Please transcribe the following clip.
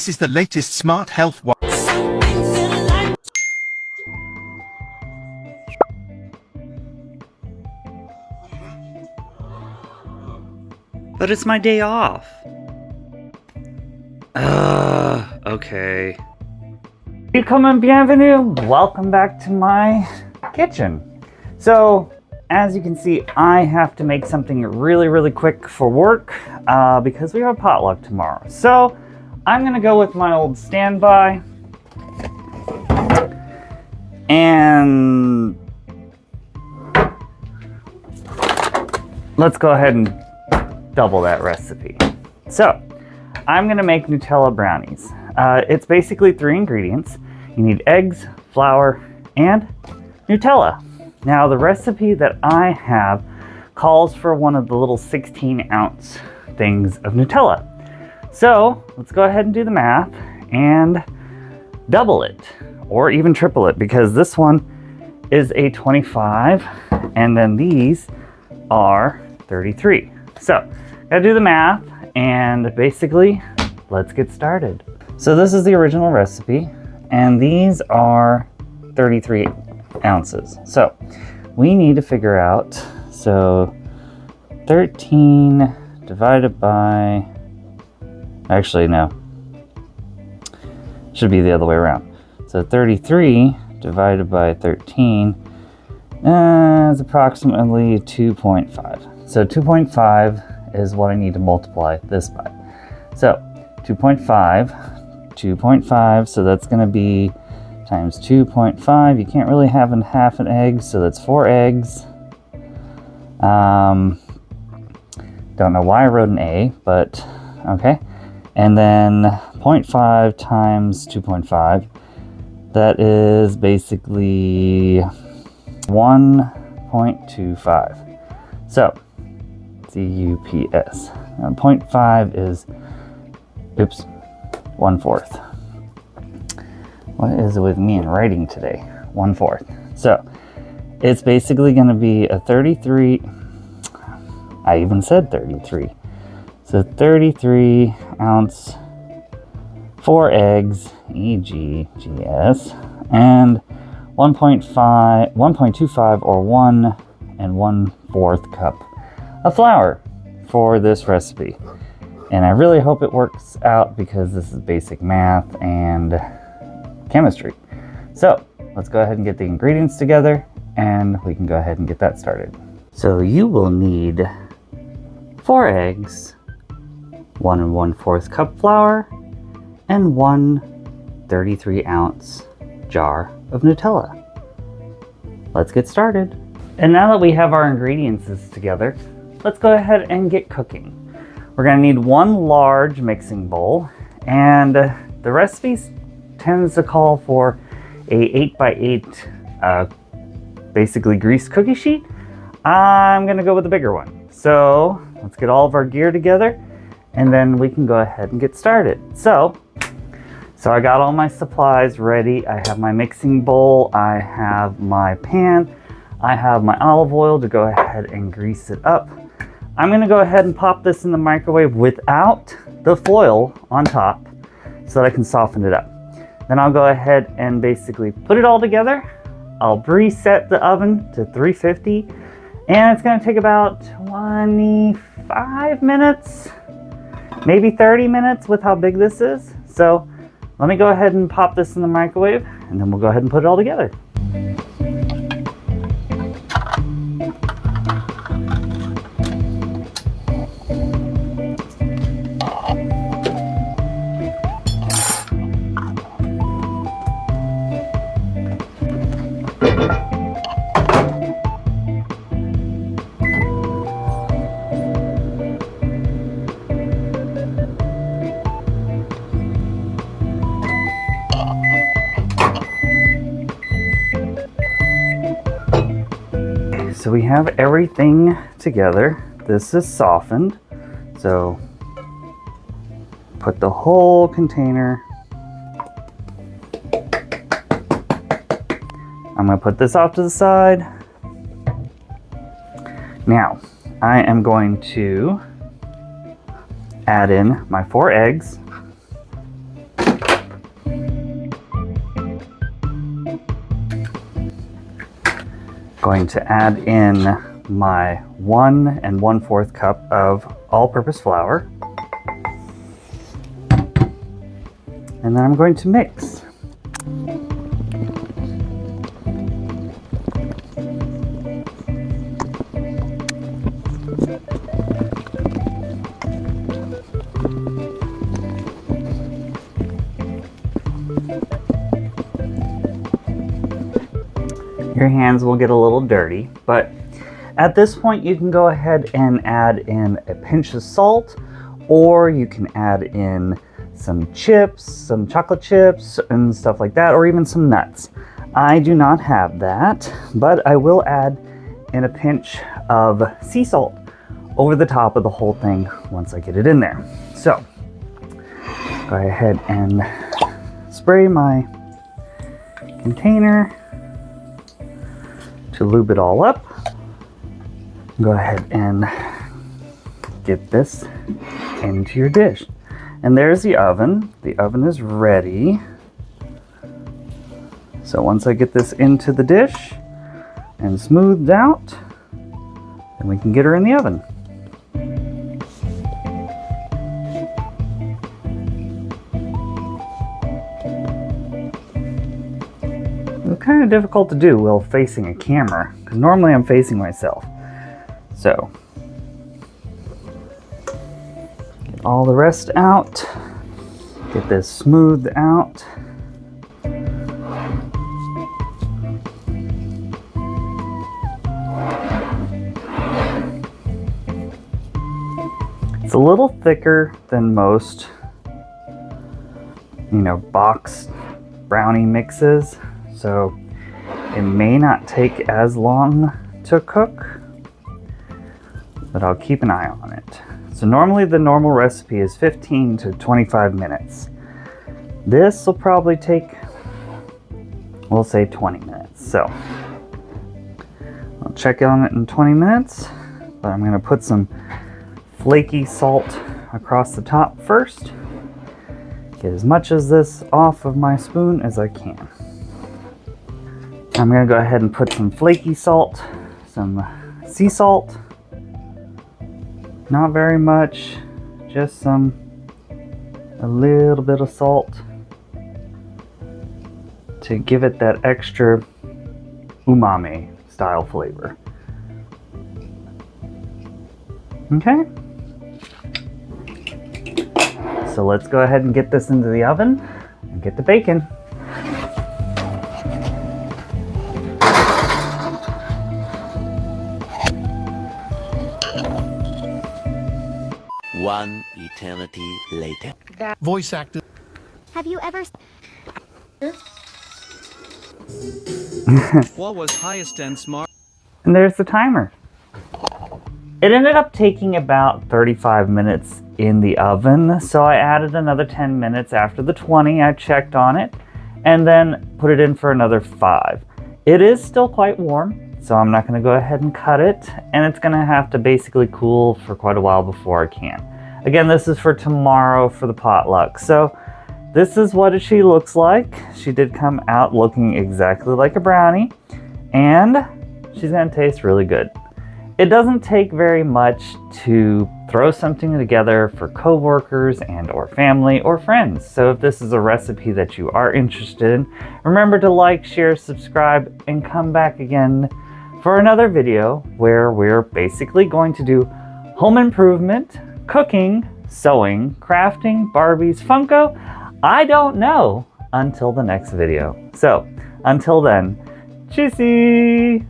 This is the latest smart health watch. But it's my day off. Okay. Welcome and bienvenue. Welcome back to my kitchen. So, as you can see, I have to make something really quick for work because we have a potluck tomorrow. So, I'm gonna go with my old standby. And let's go ahead and double that recipe. So, I'm gonna make Nutella brownies. It's basically 3 ingredients. You need eggs, flour, and Nutella. Now, the recipe that I have calls for one of the little 16-ounce things of Nutella. So, let's go ahead and do the math and double it, or even triple it, because this one is a 25, and then these are 33. So, gotta do the math, and basically, let's get started. So this is the original recipe, and these are 33 ounces. So, we need to figure out, so 13 divided by, actually no, should be the other way around. So 33 divided by 13 is approximately 2.5. So 2.5 is what I need to multiply this by. So 2.5, so that's going to be times 2.5. You can't really have half an egg, so that's 4 eggs. Don't know why I wrote an A, but okay. And then 0.5 times 2.5, that is basically 1.25. So, CUPS. Now, 0.5 is, oops, 1/4. What is it with me in writing today? 1/4. So, it's basically going to be a 33, I even said 33. So 33 ounce, 4 eggs, EGGS, and 1.25 or 1 1/4 cup of flour for this recipe. And I really hope it works out because this is basic math and chemistry. So let's go ahead and get the ingredients together and we can go ahead and get that started. So you will need 4 eggs, 1 1/4 cup flour, and 1 33-ounce jar of Nutella. Let's get started. And now that we have our ingredients together, let's go ahead and get cooking. We're going to need 1 large mixing bowl, and the recipe tends to call for a 8x8 basically greased cookie sheet. I'm going to go with the bigger one. So let's get all of our gear together and then we can go ahead and get started. So I got all my supplies ready. I have my mixing bowl, I have my pan, I have my olive oil to go ahead and grease it up. I'm going to go ahead and pop this in the microwave without the foil on top so that I can soften it up. Then I'll go ahead and basically put it all together. I'll preset the oven to 350, and it's going to take about 25 minutes, maybe 30 minutes with how big this is. So let me go ahead and pop this in the microwave, and then we'll go ahead and put it all together. So we have everything together. This is softened. So put the whole container. I'm going to put this off to the side. Now, I am going to add in my 4 eggs. Going to add in my 1 1/4 cup of all-purpose flour. And then I'm going to mix. Your hands will get a little dirty, but at this point you can go ahead and add in a pinch of salt, or you can add in some chips, some chocolate chips and stuff like that, or even some nuts. I do not have that, but I will add in a pinch of sea salt over the top of the whole thing once I get it in there. So go ahead and spray my container to lube it all up. Go ahead and get this into your dish. And there's the oven. The oven is ready. So once I get this into the dish and smoothed out, then we can get her in the oven. It's kind of difficult to do while facing a camera, because normally I'm facing myself. So, get all the rest out, get this smoothed out. It's a little thicker than most, box brownie mixes, so it may not take as long to cook, but I'll keep an eye on it. So normally the normal recipe is 15 to 25 minutes. This will probably take, we'll say 20 minutes. So I'll check on it in 20 minutes, but I'm gonna put some flaky salt across the top first. Get as much of this off of my spoon as I can. I'm gonna go ahead and put some flaky salt, some sea salt, not very much, just a little bit of salt to give it that extra umami style flavor. Okay. So let's go ahead and get this into the oven and get the bacon. One eternity later. Voice actor. Have you ever... What was highest and smart? And there's the timer. It ended up taking about 35 minutes in the oven, so I added another 10 minutes after the 20. I checked on it and then put it in for another 5. It is still quite warm, so I'm not going to go ahead and cut it, and it's going to have to basically cool for quite a while before I can. Again, this is for tomorrow for the potluck, so this is what she looks like. She did come out looking exactly like a brownie, and she's going to taste really good. It doesn't take very much to throw something together for coworkers and or family or friends. So if this is a recipe that you are interested in, remember to like, share, subscribe, and come back again for another video where we're basically going to do home improvement, cooking, sewing, crafting, Barbies, Funko. I don't know until the next video. So until then, tschüssi!